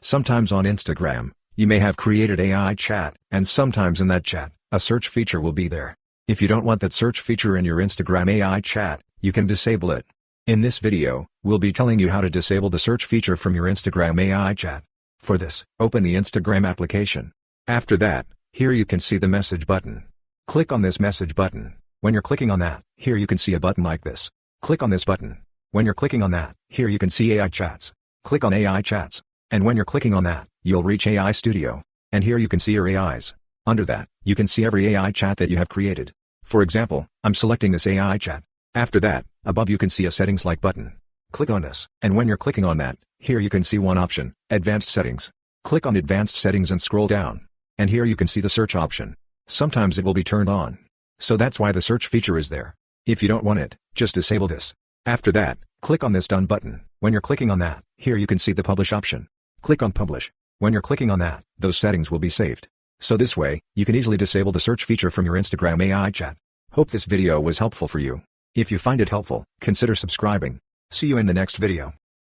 Sometimes on Instagram, you may have created AI chat, and sometimes in that chat, a search feature will be there. If you don't want that search feature in your Instagram AI chat, you can disable it. In this video, we'll be telling you how to disable the search feature from your Instagram AI chat. For this, open the Instagram application. After that, here you can see the message button. Click on this message button. When you're clicking on that, here you can see a button like this. Click on this button. When you're clicking on that, here you can see AI chats. Click on AI chats. And when you're clicking on that, you'll reach AI Studio. And here you can see your AIs. Under that, you can see every AI chat that you have created. For example, I'm selecting this AI chat. After that, above you can see a settings like button. Click on this, and when you're clicking on that, here you can see one option, Advanced Settings. Click on Advanced Settings and scroll down. And here you can see the search option. Sometimes it will be turned on. So that's why the search feature is there. If you don't want it, just disable this. After that, click on this Done button. When you're clicking on that, here you can see the Publish option. Click on Publish. When you're clicking on that, those settings will be saved. So this way, you can easily disable the search feature from your Instagram AI chat. Hope this video was helpful for you. If you find it helpful, consider subscribing. See you in the next video.